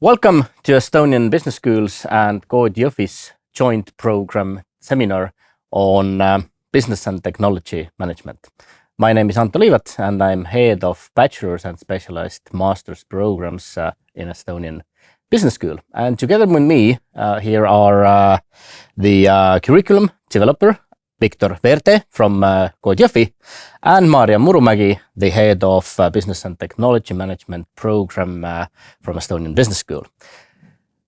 Welcome to Estonian Business Schools and Jõhvi's joint program seminar on business and technology management. My name is Anto Liivat and I'm head of Bachelor's and Specialized Master's programs in Estonian Business School. And together with me here are the curriculum developer, Viktor Veertee from Jõhvi, and Maarja Murumägi, the head of Business and Technology Management program from Estonian Business School.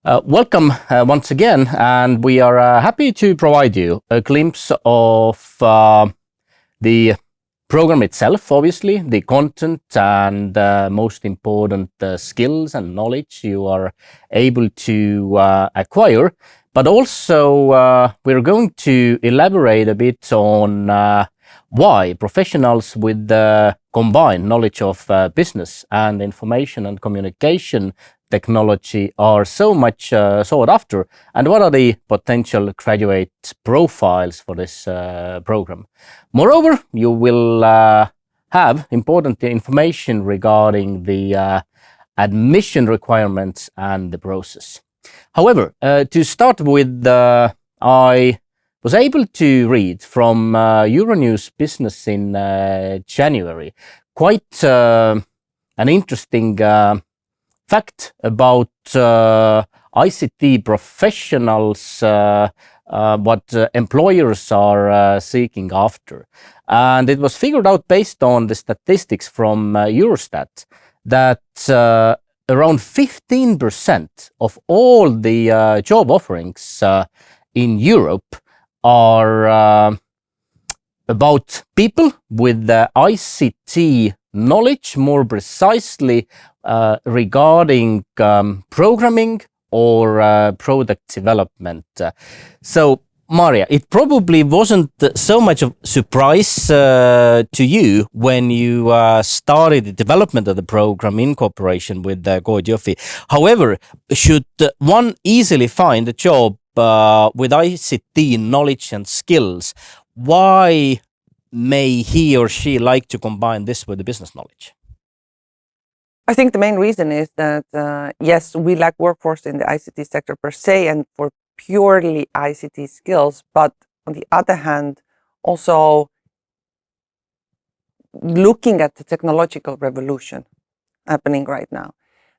Welcome once again, and we are happy to provide you a glimpse of the program itself, obviously, the content and most important skills and knowledge you are able to acquire. But also, we're going to elaborate a bit on why professionals with combined knowledge of business and information and communication technology are so much sought after, and what are the potential graduate profiles for this program. Moreover, you will have important information regarding the admission requirements and the process. However, to start with, I was able to read from Euronews Business in January quite an interesting fact about ICT professionals, what employers are seeking after. And it was figured out based on the statistics from Eurostat that around 15% of all the job offerings in Europe are about people with ICT knowledge, more precisely regarding programming or product development. So, Maarja, it probably wasn't so much of a surprise to you when you started the development of the program in cooperation with Jõhvi. However, should one easily find a job with ICT knowledge and skills, why may he or she like to combine this with the business knowledge? I think the main reason is that, yes, we lack workforce in the ICT sector per se and for purely ICT skills, but on the other hand, also looking at the technological revolution happening right now,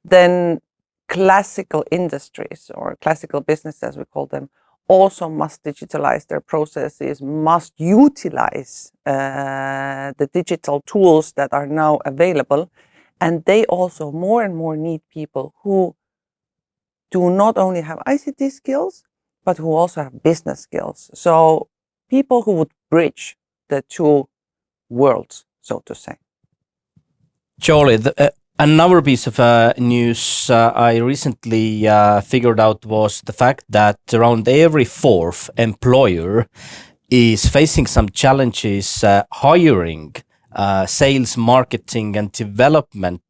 then classical industries or classical business, as we call them, also must digitalize their processes, must utilize the digital tools that are now available. And they also more and more need people who do not only have ICT skills, but who also have business skills. So people who would bridge the two worlds, so to say. Surely, another piece of news I recently figured out was the fact that around every fourth employer is facing some challenges hiring sales, marketing and development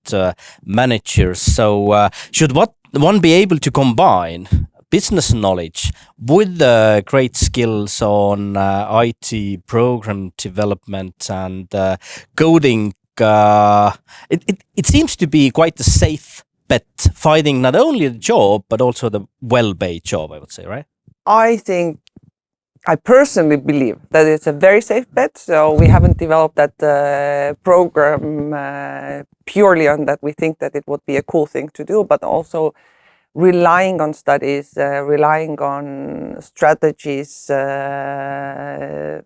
managers. So should one be able to combine business knowledge with great skills on IT program development and coding? It seems to be quite a safe bet, finding not only the job, but also the well-paid job, I would say, right? I personally believe that it's a very safe bet. So we haven't developed that program purely on that. We think that it would be a cool thing to do, but also relying on studies, relying on strategies in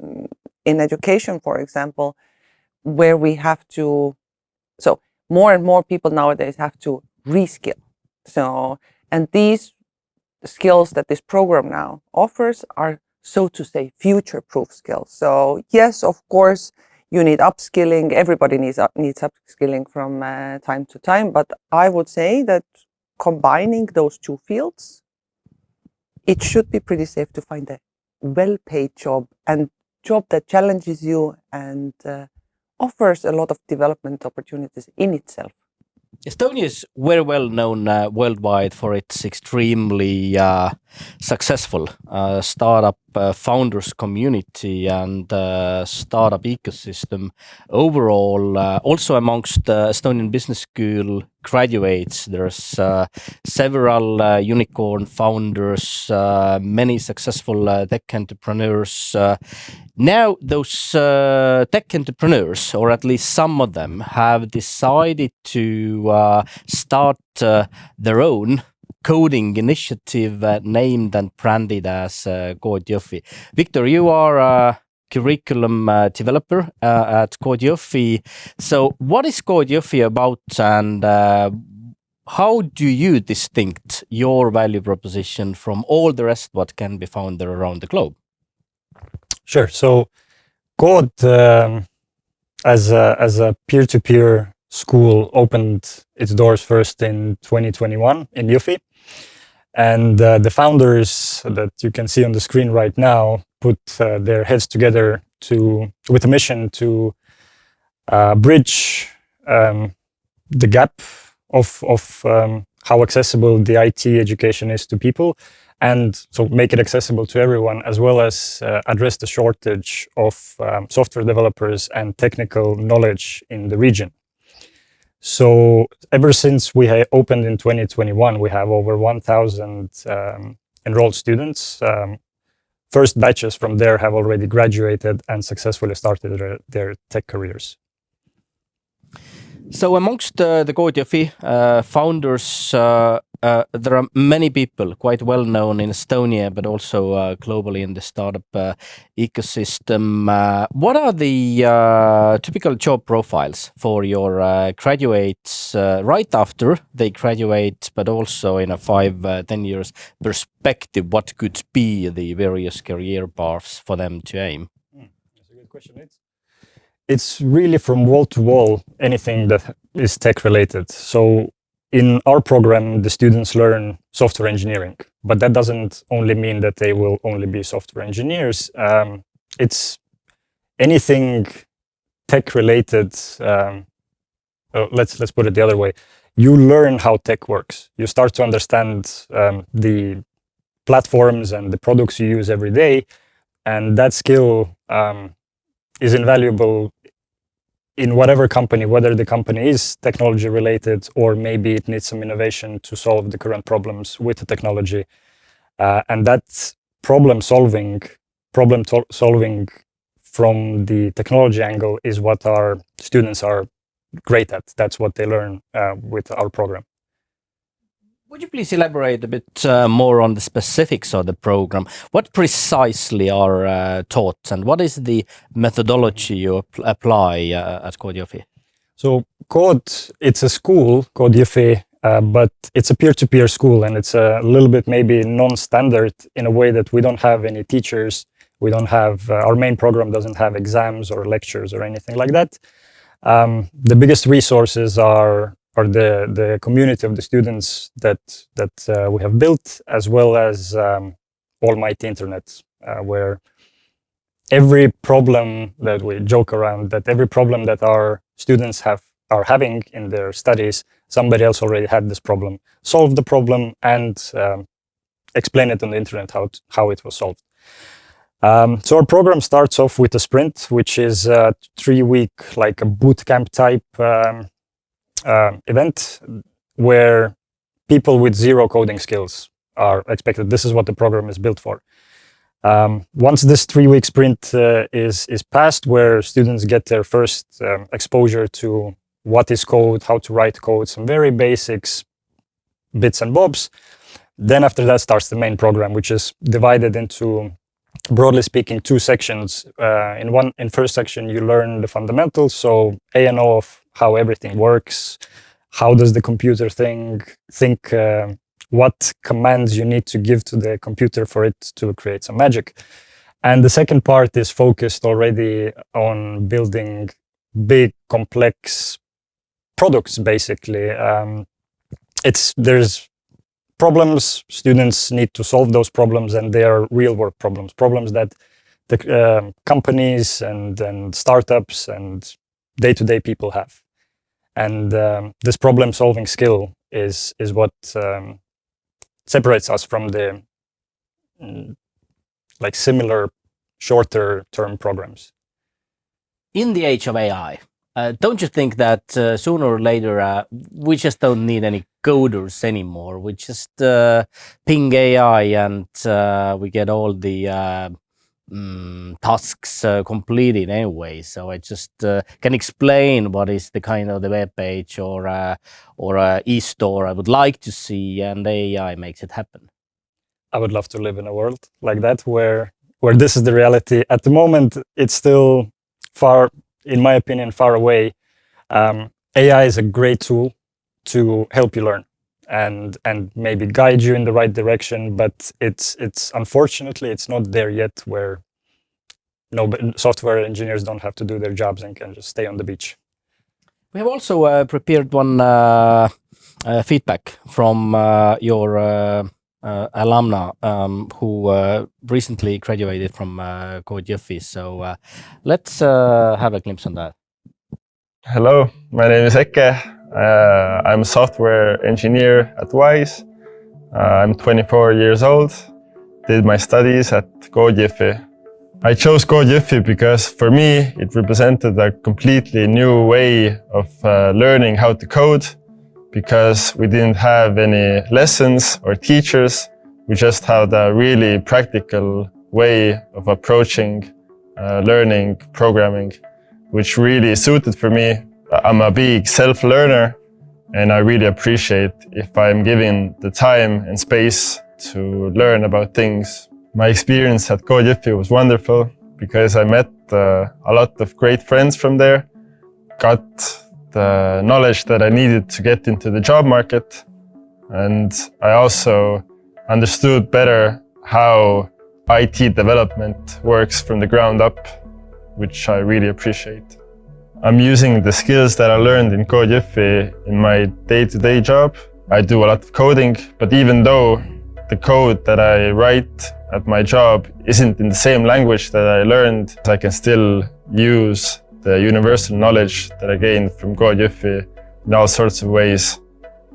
education, for example, where we have to, so more and more people nowadays have to reskill. So, and these skills that this program now offers are, so to say, future-proof skills. So yes, of course, you need upskilling. Everybody needs upskilling from time to time. But I would say that combining those two fields, it should be pretty safe to find a well-paid job and job that challenges you and offers a lot of development opportunities in itself. Estonia is very well known worldwide for its extremely successful startup founders community and startup ecosystem overall. Also amongst Estonian Business School graduates. There's several unicorn founders, many successful tech entrepreneurs. Now those tech entrepreneurs, or at least some of them, have decided to start their own coding initiative named and branded as Kood Jõhvi. Victor, you are a curriculum developer at Kood Jõhvi. So what is Kood Jõhvi about, and how do you distinct your value proposition from all the rest what can be found there around the globe? Sure. So Kood, as a peer-to-peer school, opened its doors first in 2021 in Jõhvi. And the founders that you can see on the screen right now put their heads together with a mission to bridge the gap of how accessible the IT education is to people, and so make it accessible to everyone, as well as address the shortage of software developers and technical knowledge in the region. So ever since we opened in 2021, we have over 1,000 enrolled students. First batches from there have already graduated and successfully started their tech careers. So amongst the Kood Jõhvi founders, there are many people quite well known in Estonia, but also globally in the startup ecosystem. What are the typical job profiles for your graduates right after they graduate, but also in a 5-10 years perspective? What could be the various career paths for them to aim? That's a good question. It's really from wall to wall, anything that is tech related. So in our program, the students learn software engineering, but that doesn't only mean that they will only be software engineers. It's anything tech related. Let's put it the other way. You learn how tech works. You start to understand the platforms and the products you use every day, and that skill is invaluable in whatever company, whether the company is technology related or maybe it needs some innovation to solve the current problems with the technology. And that problem solving from the technology angle is what our students are great at. That's what they learn with our program. Would you please elaborate a bit more on the specifics of the program? What precisely are taught, and what is the methodology you apply at Kood Jõhvi? So Kood, it's a school, Kood Jõhvi, but it's a peer-to-peer school, and it's a little bit maybe non-standard in a way that we don't have any teachers. We don't have, our main program doesn't have exams or lectures or anything like that. The biggest resources are the community of the students that we have built, as well as almighty internet, where every problem that we joke around, that every problem that our students are having in their studies, somebody else already had this problem, solved the problem, and explain it on the internet how it was solved. So our program starts off with a sprint, which is a 3-week, like a boot camp type event, where people with zero coding skills are expected. This is what the program is built for. Once this 3-week sprint is passed, where students get their first exposure to what is code, how to write code, some very basics, bits and bobs, then after that starts the main program, which is divided into, broadly speaking, 2 sections. In first section, you learn the fundamentals, so A and O of how everything works, how does the computer think, what commands you need to give to the computer for it to create some magic. And the second part is focused already on building big, complex products, basically. There's problems, students need to solve those problems, and they are real world problems that the companies and startups and day-to-day people have. And this problem solving skill is what separates us from the like similar shorter term programs. In the age of AI, don't you think that sooner or later we just don't need any coders anymore? We just ping AI and we get all the tasks completed anyway. So I just can explain what is the kind of the web page or a e-store I would like to see, and AI makes it happen. I would love to live in a world like that where this is the reality. At the moment, it's still far, in my opinion, far away. AI is a great tool to help you learn and maybe guide you in the right direction, but it's unfortunately it's not there yet where software engineers don't have to do their jobs and can just stay on the beach. We have also prepared one feedback from your alumna who recently graduated from kood Jõhvi. So let's have a glimpse on that. Hello, my name is Eke. I'm a software engineer at Wise. I'm 24 years old. Did my studies at kood Jõhvi. I chose kood Jõhvi because for me it represented a completely new way of learning how to code, because we didn't have any lessons or teachers. We just had a really practical way of approaching learning programming, which really suited for me. I'm a big self-learner and I really appreciate if I'm given the time and space to learn about things. My experience at kood Jõhvi was wonderful because I met a lot of great friends from there, got the knowledge that I needed to get into the job market, and I also understood better how IT development works from the ground up, which I really appreciate. I'm using the skills that I learned in kood Jõhvi in my day-to-day job. I do a lot of coding, but even though the code that I write at my job isn't in the same language that I learned, I can still use the universal knowledge that I gained from kood Jõhvi in all sorts of ways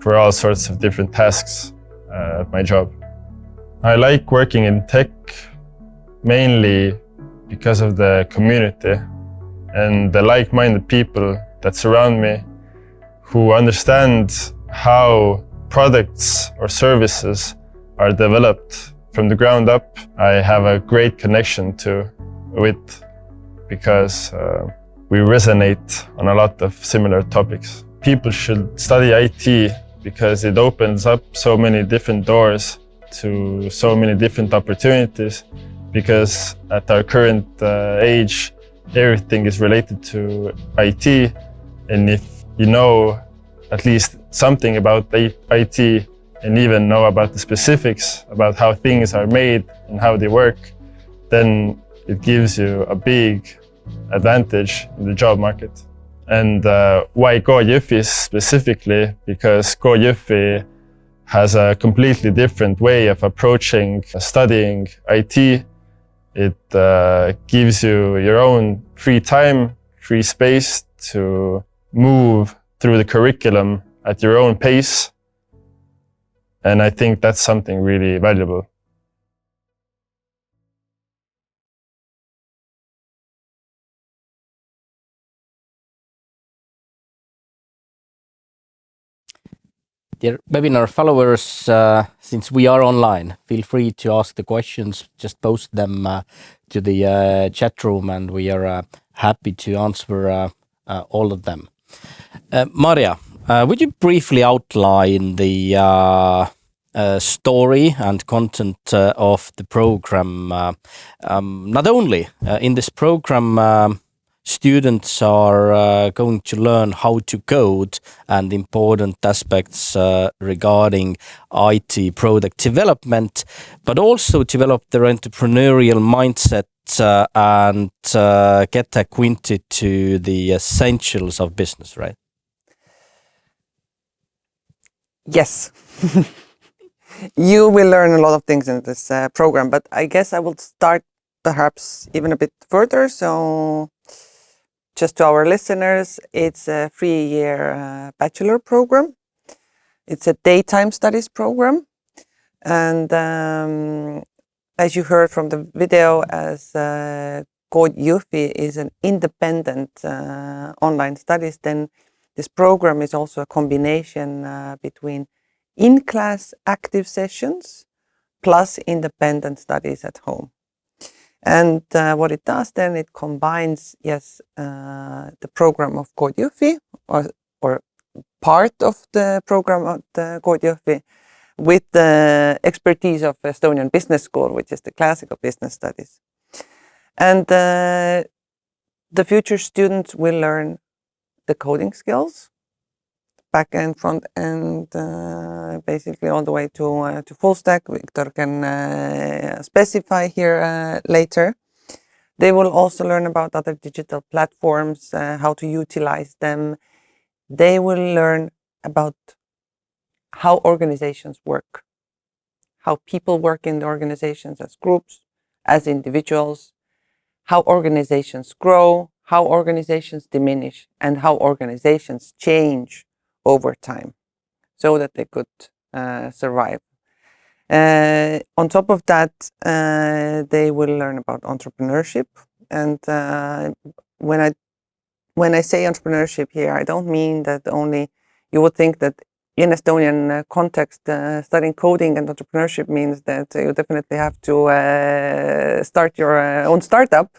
for all sorts of different tasks at my job. I like working in tech mainly because of the community and the like-minded people that surround me who understand how products or services are developed from the ground up. I have a great connection with because we resonate on a lot of similar topics. People should study IT because it opens up so many different doors to so many different opportunities, because at our current age, everything is related to IT, and if you know at least something about IT and even know about the specifics about how things are made and how they work, then it gives you a big advantage in the job market. And why kood Jõhvi specifically? Because kood Jõhvi has a completely different way of approaching studying IT. It gives you your own free time, free space to move through the curriculum at your own pace. And I think that's something really valuable. Dear webinar followers, since we are online, feel free to ask the questions, just post them to the chat room and we are happy to answer all of them. Maarja, would you briefly outline the story and content of the program? Not only in this program, students are going to learn how to code and important aspects regarding IT product development, but also develop their entrepreneurial mindset and get acquainted to the essentials of business, right? Yes. You will learn a lot of things in this program, but I guess I will start perhaps even a bit further. So just to our listeners, it's a 3-year bachelor program. It's a daytime studies program. And as you heard from the video, as kood Jõhvi is an independent online studies, then this program is also a combination between in-class active sessions plus independent studies at home. And what it does then, it combines, yes, the program of kood Jõhvi or part of the program of the kood Jõhvi with the expertise of Estonian Business School, which is the classical business studies. And the future students will learn the coding skills, back end, front end, basically all the way to full stack. Viktor can specify here later. They will also learn about other digital platforms, how to utilize them. They will learn about how organizations work, how people work in the organizations as groups, as individuals, how organizations grow, how organizations diminish, and how organizations change over time so that they could survive. On top of that, they will learn about entrepreneurship. And when I say entrepreneurship here, I don't mean that only you would think that in Estonian context, studying coding and entrepreneurship means that you definitely have to start your own startup.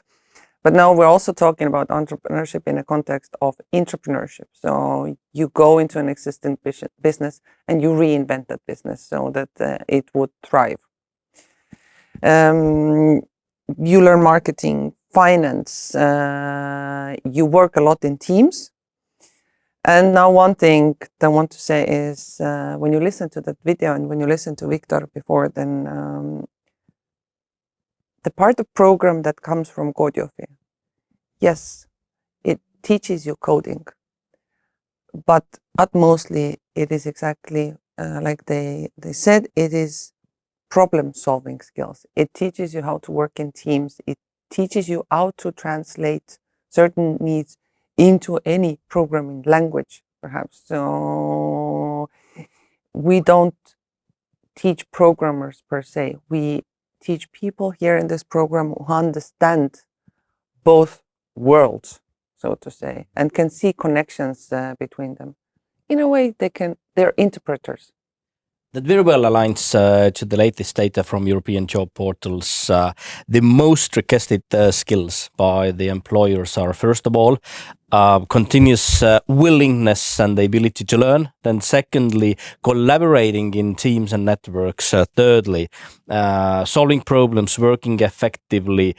But now we're also talking about entrepreneurship in a context of intrapreneurship. So you go into an existing business and you reinvent that business so that it would thrive. You learn marketing, finance, you work a lot in teams. And now one thing that I want to say is when you listen to that video and when you listen to Viktor before, then the part of program that comes from kood Jõhvi, yes, it teaches you coding, but utmostly it is exactly like they said, it is problem-solving skills. It teaches you how to work in teams. It teaches you how to translate certain needs into any programming language, perhaps. So we don't teach programmers per se. We teach people here in this program who understand both worlds, so to say, and can see connections between them. In a way, they're interpreters. That very well aligns to the latest data from European job portals. The most requested skills by the employers are, first of all, continuous willingness and the ability to learn. Then secondly, collaborating in teams and networks. Thirdly, solving problems, working effectively.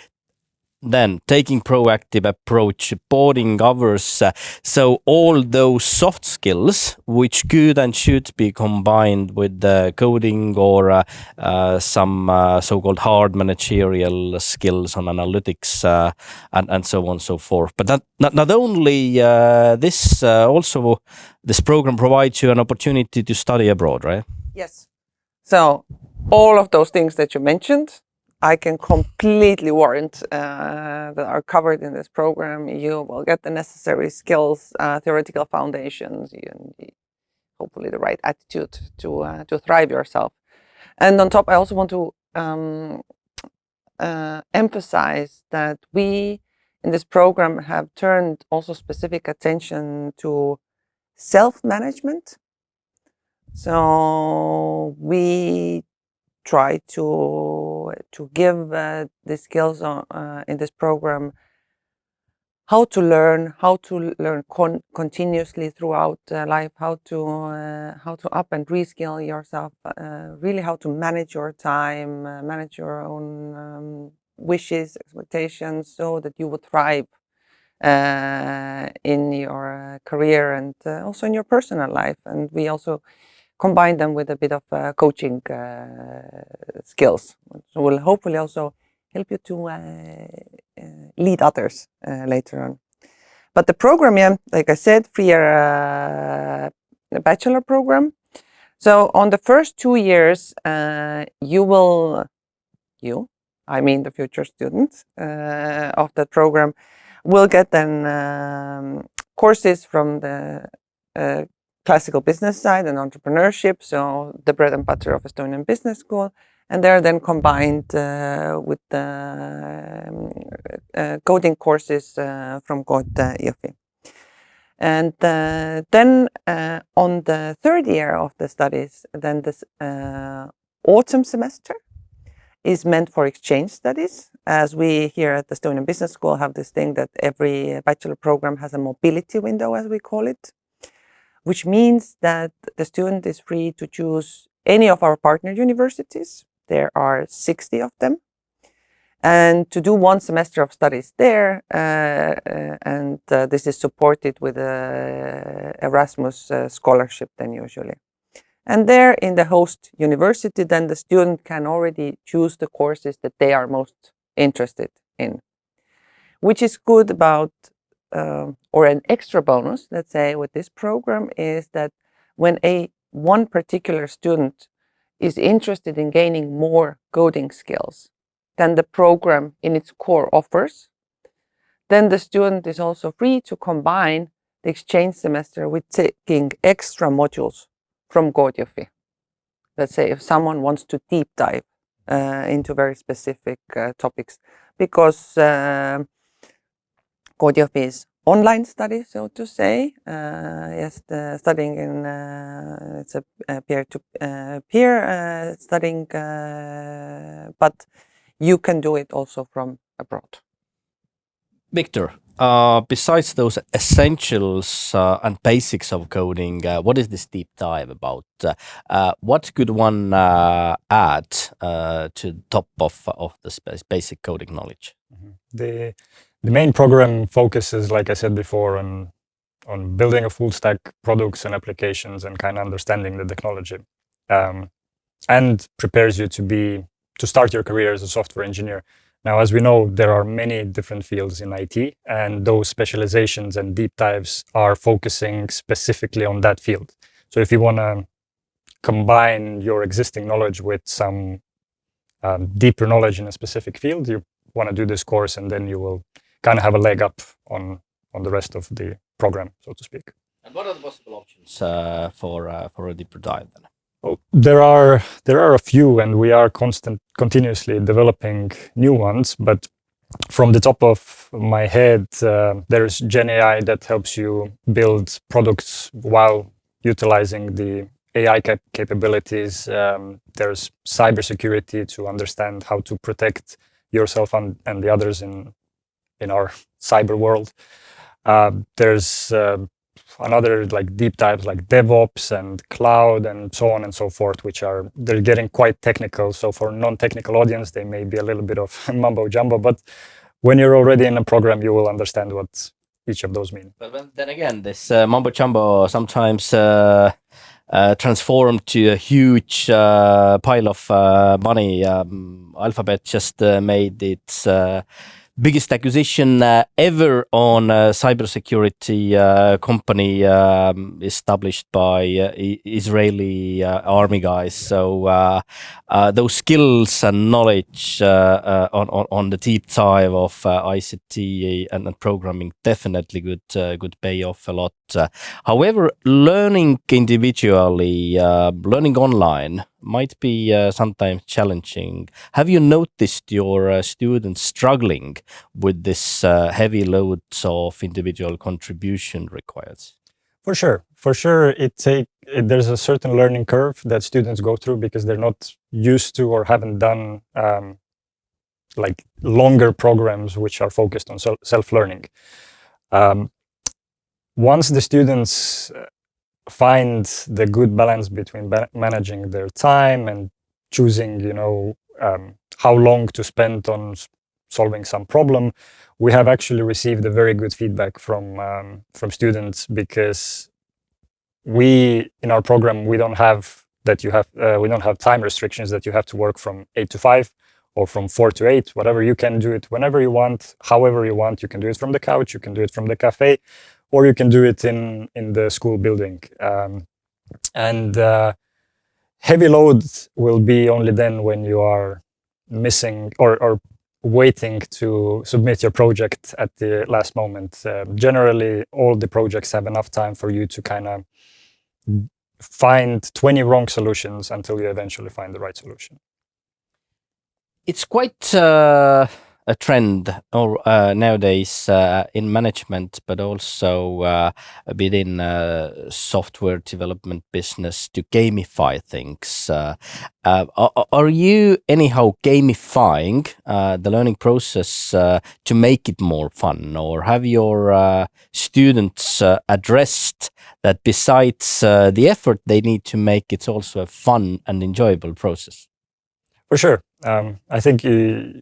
Then taking proactive approach, supporting others. So all those soft skills, which could and should be combined with coding or some so-called hard managerial skills on analytics and so on and so forth. But not only this, also this program provides you an opportunity to study abroad, right? Yes. So all of those things that you mentioned, I can completely warrant that are covered in this program. You will get the necessary skills, theoretical foundations, and hopefully the right attitude to thrive yourself. And on top, I also want to emphasize that we in this program have turned also specific attention to self-management. So we try to give the skills in this program, how to learn continuously throughout life, how to up and reskill yourself, really how to manage your time, manage your own wishes, expectations, so that you would thrive in your career and also in your personal life. And we also combine them with a bit of coaching skills, so will hopefully also help you to lead others later on. But the program, yeah, like I said, 3-year bachelor program. So on the first 2 years, I mean the future students of that program, will get then courses from the classical business side and entrepreneurship, so the bread and butter of Estonian Business School, and they're then combined with the coding courses from kood Jõhvi. And then on the third year of the studies, then this autumn semester is meant for exchange studies, as we here at the Estonian Business School have this thing that every bachelor program has a mobility window, as we call it, which means that the student is free to choose any of our partner universities. There are 60 of them. And to do one semester of studies there, and this is supported with a Erasmus scholarship then usually. And there in the host university, then the student can already choose the courses that they are most interested in, which is good about, or an extra bonus, let's say, with this program is that when one particular student is interested in gaining more coding skills than the program in its core offers, then the student is also free to combine the exchange semester with taking extra modules from kood Jõhvi. Let's say if someone wants to deep dive into very specific topics, because kood Jõhvi is online study, so to say. Yes, the studying in it's a peer-to-peer studying, but you can do it also from abroad. Victor, besides those essentials and basics of coding, what is this deep dive about? What could one add to the top of this basic coding knowledge? The main program focuses, like I said before, on building a full stack products and applications and kind of understanding the technology, and prepares you to start your career as a software engineer. Now, as we know, there are many different fields in IT, and those specializations and deep dives are focusing specifically on that field. So if you want to combine your existing knowledge with some deeper knowledge in a specific field, you want to do this course, and then you will kind of have a leg up on the rest of the program, so to speak. And what are the possible options for a deeper dive then? Well, there are a few, and we are continuously developing new ones. But from the top of my head, there's Gen AI that helps you build products while utilizing the AI capabilities. There's cybersecurity to understand how to protect yourself and the others in our cyber world. There's another like deep dives like DevOps and cloud and so on and so forth, they're getting quite technical. So for non-technical audience, they may be a little bit of mumbo jumbo, but when you're already in a program, you will understand what each of those mean. But then again, this mumbo jumbo sometimes transformed to a huge pile of money. Alphabet just made its biggest acquisition ever on a cybersecurity company established by Israeli army guys. So those skills and knowledge on the deep dive of ICT and programming definitely could pay off a lot. However, learning individually, learning online might be sometimes challenging. Have you noticed your students struggling with this heavy loads of individual contribution required? For sure. There's a certain learning curve that students go through because they're not used to or haven't done like longer programs which are focused on self-learning. Once the students find the good balance between managing their time and choosing, how long to spend on solving some problem, we have actually received a very good feedback from students, because in our program we don't have time restrictions that you have to work from 8 to 5 or from 4 to 8, whatever. You can do it whenever you want, however you want. You can do it from the couch, you can do it from the cafe, or you can do it in the school building. Heavy loads will be only then when you are missing or waiting to submit your project at the last moment. Generally, all the projects have enough time for you to kind of find 20 wrong solutions until you eventually find the right solution. It's quite a trend or nowadays in management, but also a bit in software development business to gamify things. Are you anyhow gamifying the learning process to make it more fun, or have your students addressed that besides the effort they need to make, it's also a fun and enjoyable process? For sure. I think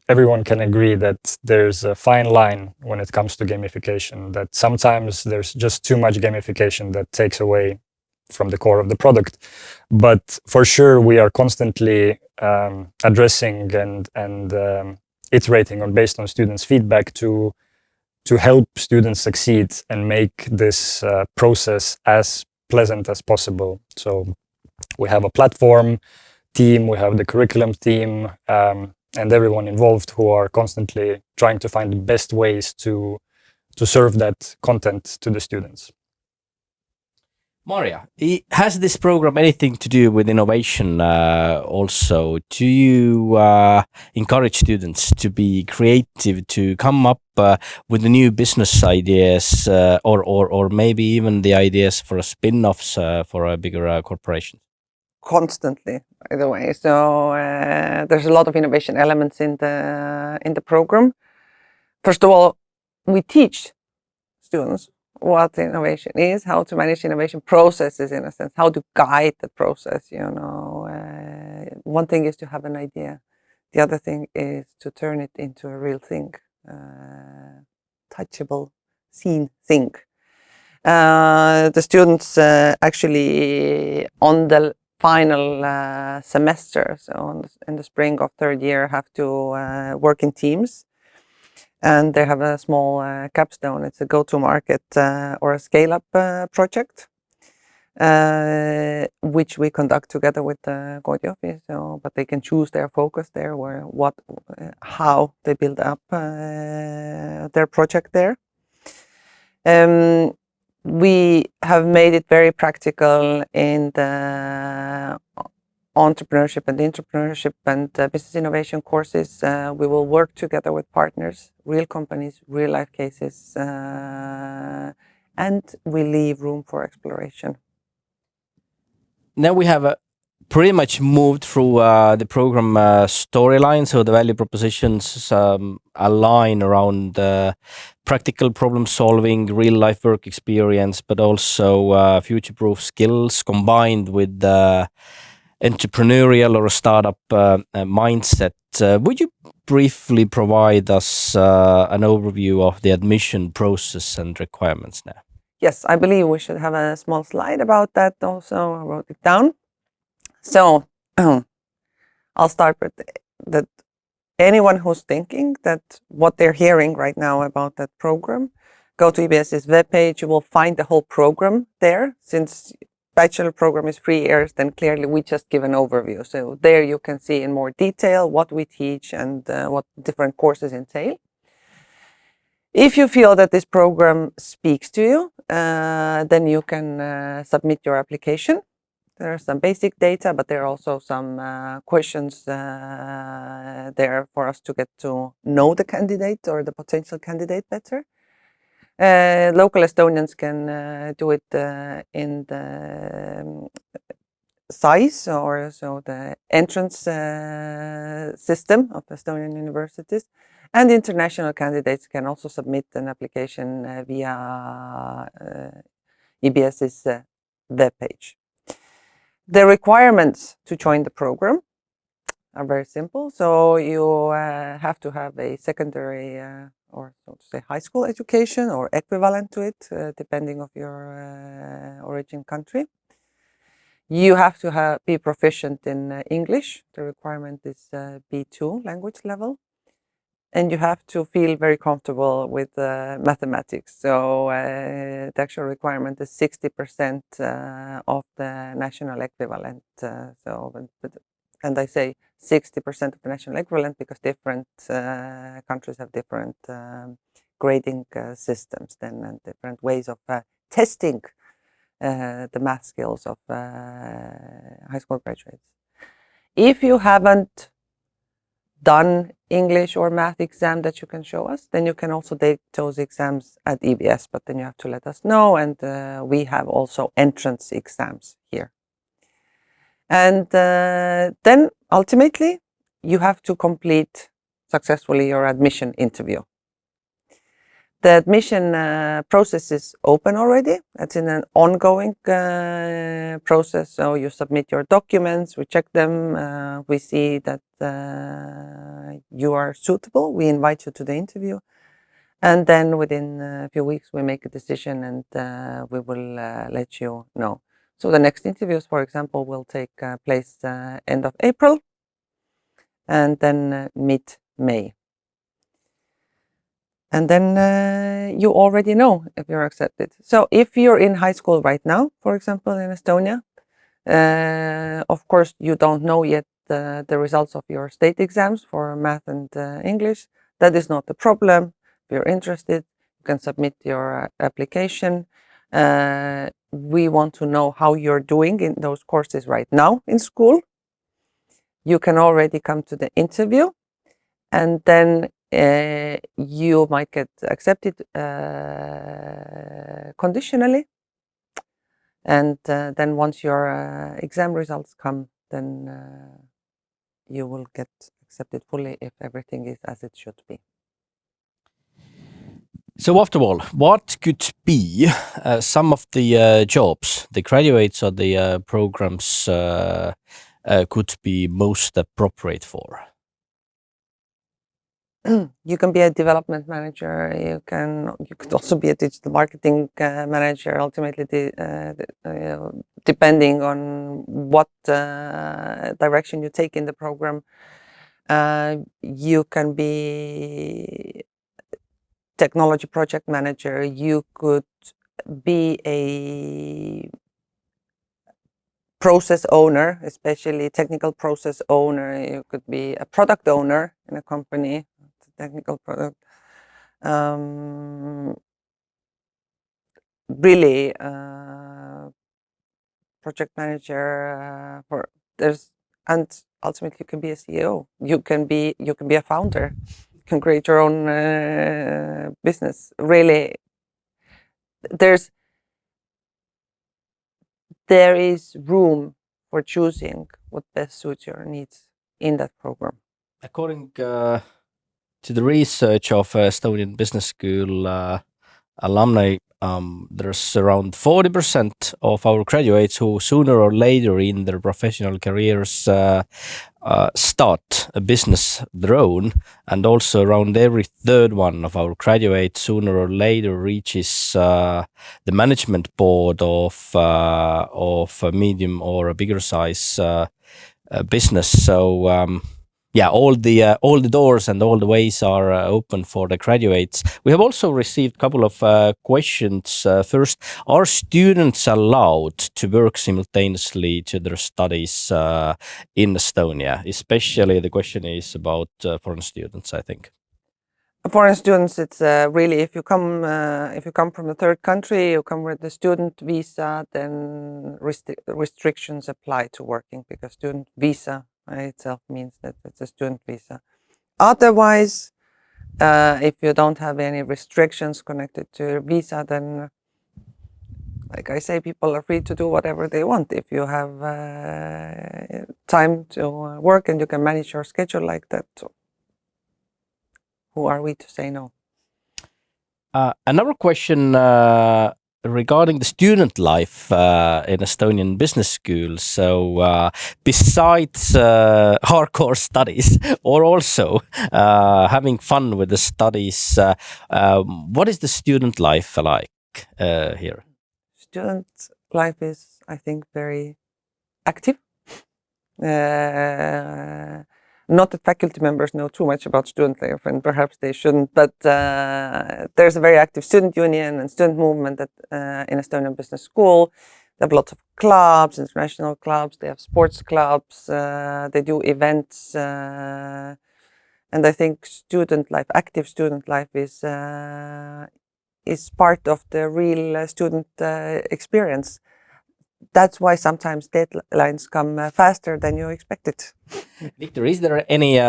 everyone can agree that there's a fine line when it comes to gamification, that sometimes there's just too much gamification that takes away from the core of the product. But for sure, we are constantly addressing and iterating on based on students' feedback to help students succeed and make this process as pleasant as possible. So we have a platform team, we have the curriculum team, and everyone involved who are constantly trying to find the best ways to serve that content to the students. Maarja, has this program anything to do with innovation also? Do you encourage students to be creative, to come up with the new business ideas or maybe even the ideas for spin-offs for a bigger corporation? Constantly, by the way. So there's a lot of innovation elements in the program. First of all, we teach students what innovation is, how to manage innovation processes in a sense, how to guide the process. One thing is to have an idea. The other thing is to turn it into a real thing, touchable, seen thing. The students actually on the final semester, so in the spring of third year, have to work in teams. And they have a small capstone. It's a go-to-market or a scale-up project, which we conduct together with the Jõhvi. So, but they can choose their focus there, how they build up their project there. We have made it very practical in the entrepreneurship and business innovation courses. We will work together with partners, real companies, real life cases, and we leave room for exploration. Now we have pretty much moved through the program storyline, so the value propositions align around practical problem solving, real life work experience, but also future-proof skills combined with entrepreneurial or a startup mindset. Would you briefly provide us an overview of the admission process and requirements now? Yes, I believe we should have a small slide about that also. I wrote it down. So I'll start with that. Anyone who's thinking that what they're hearing right now about that program, go to EBS's webpage. You will find the whole program there. Since Bachelor program is 3 years, then clearly we just give an overview. So there you can see in more detail what we teach and what different courses entail. If you feel that this program speaks to you, then you can submit your application. There are some basic data, but there are also some questions there for us to get to know the candidate or the potential candidate better. Local Estonians can do it in the SICE, or so the entrance system of Estonian universities, and international candidates can also submit an application via EBS's webpage. The requirements to join the program are very simple. So you have to have a secondary or so to say high school education or equivalent to it, depending of your origin country. You have to be proficient in English. The requirement is B2 language level. And you have to feel very comfortable with mathematics. So the actual requirement is 60% of the national equivalent. And I say 60% of the national equivalent because different countries have different grading systems then, and different ways of testing the math skills of high school graduates. If you haven't done English or math exam that you can show us, then you can also take those exams at EBS, but then you have to let us know, and we have also entrance exams here. And then ultimately, you have to complete successfully your admission interview. The admission process is open already. It's in an ongoing process. So you submit your documents, we check them, we see that you are suitable, we invite you to the interview. And then within a few weeks, we make a decision and we will let you know. So the next interviews, for example, will take place end of April and then mid-May. And then you already know if you're accepted. So if you're in high school right now, for example, in Estonia, of course, you don't know yet the results of your state exams for math and English. That is not the problem. If you're interested, you can submit your application. We want to know how you're doing in those courses right now in school. You can already come to the interview, and then you might get accepted conditionally. And then once your exam results come, then you will get accepted fully if everything is as it should be. So after all, what could be some of the jobs the graduates or the programs could be most appropriate for? You can be a development manager. You could also be a digital marketing manager. Ultimately, depending on what direction you take in the program, you can be technology project manager. You could be a process owner, especially technical process owner. You could be a product owner in a company. Technical product, really project manager and ultimately you can be a CEO. You can be a founder. You can create your own business. Really, there is room for choosing what best suits your needs in that program. According to the research of Estonian Business School alumni, there's around 40% of our graduates who sooner or later in their professional careers start a business their own, and also around every third one of our graduates sooner or later reaches the management board of a medium or a bigger size business. So yeah, all the doors and all the ways are open for the graduates. We have also received a couple of questions. First, are students allowed to work simultaneously to their studies in Estonia? Especially the question is about foreign students, I think. Foreign students, it's really if you come from a third country, you come with the student visa, then restrictions apply to working, because student visa itself means that it's a student visa. Otherwise, if you don't have any restrictions connected to your visa, then, like I say, people are free to do whatever they want. If you have time to work and you can manage your schedule like that, so who are we to say no? Another question regarding the student life in Estonian business school. So besides hardcore studies, or also having fun with the studies, what is the student life like here? Student life is, I think, very active. Not that faculty members know too much about student life, and perhaps they shouldn't, but there's a very active student union and student movement in Estonian Business School. They have lots of clubs, international clubs, they have sports clubs, they do events, and I think student life, active student life is part of the real student experience. That's why sometimes deadlines come faster than you expected. Viktor, is there any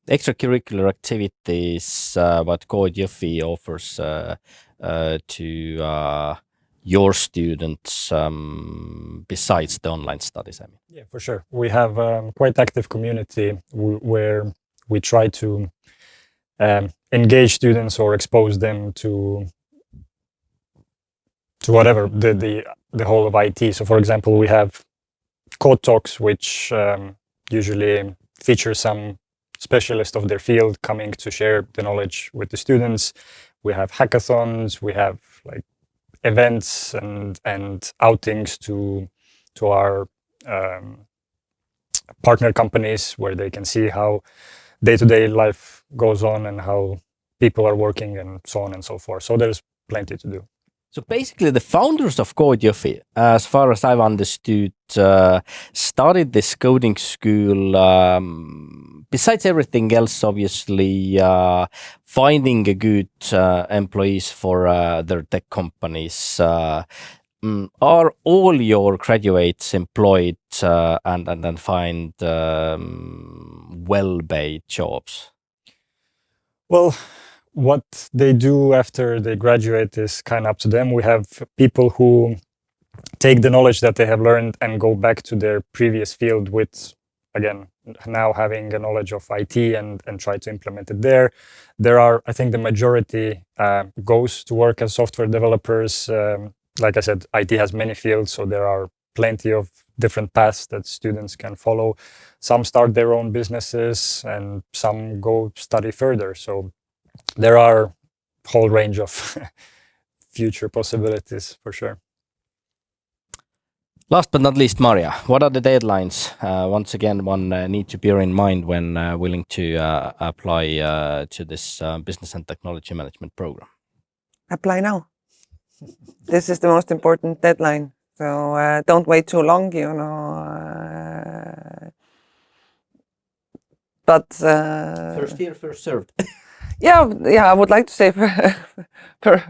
extracurricular activities what kood Jõhvi offers to your students besides the online studies? I mean, Yeah, for sure. We have quite active community where we try to engage students or expose them to whatever the whole of IT. So, for example, we have code talks, which usually feature some specialist of their field coming to share the knowledge with the students. We have hackathons. We have like events and outings to our partner companies where they can see how day-to-day life goes on and how people are working and so on and so forth. So there's plenty to do. so basically, the founders of kood Jõhvi, as far as I've understood, started this coding school. Besides everything else, obviously, finding a good employees for their tech companies. Are all your graduates employed and then find well-paid jobs? Well, what they do after they graduate is kind of up to them. We have people who take the knowledge that they have learned and go back to their previous field with, again, now having a knowledge of IT and try to implement it there. There are, I think the majority goes to work as software developers. Like I said, IT has many fields, so there are plenty of different paths that students can follow. Some start their own businesses and some go study further. So there are a whole range of future possibilities for sure. Last but not least, Maarja, what are the deadlines? Once again, one need to bear in mind when willing to apply to this business and technology management program. Apply now. This is the most important deadline. So don't wait too long, But First year, first served. yeah, I would like to say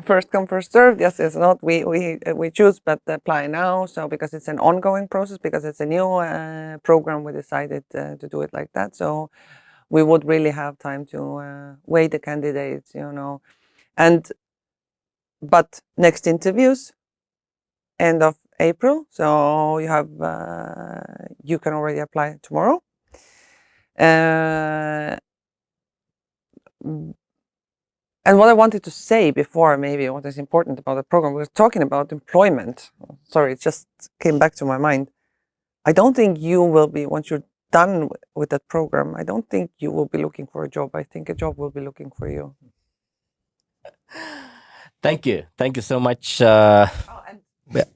first come, first served. Yes, it's not we choose, but apply now. So because it's an ongoing process, because it's a new program, we decided to do it like that. So we would really have time to weigh the candidates, but next interviews end of April. So you have you can already apply tomorrow. And what I wanted to say before, maybe what is important about the program, we were talking about employment. Sorry, it just came back to my mind. I don't think you will be, once you're done with that program, I don't think you will be looking for a job. I think a job will be looking for you. Thank you. Thank you so much.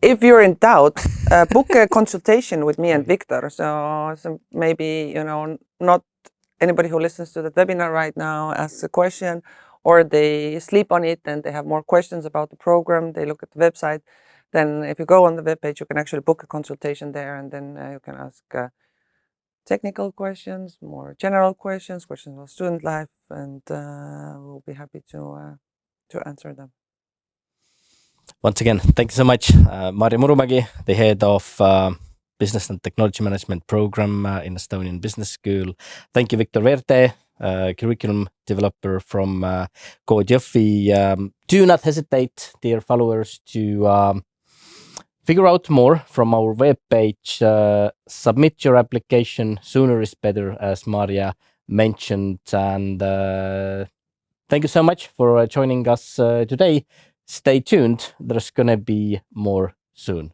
If you're in doubt, book a consultation with me and Viktor. So maybe, not anybody who listens to the webinar right now asks a question, or they sleep on it and they have more questions about the program, they look at the website. Then if you go on the webpage, you can actually book a consultation there, and then you can ask technical questions, more general questions about student life, and we'll be happy to answer them. Once again, thank you so much, Maarja Murumägi, the head of Business and Technology Management Program in Estonian Business School. Thank you, Viktor Veertee, curriculum developer from kood Jõhvi. Do not hesitate, dear followers, to figure out more from our webpage. Submit your application. Sooner is better, as Maarja mentioned. And thank you so much for joining us today. Stay tuned. There's going to be more soon.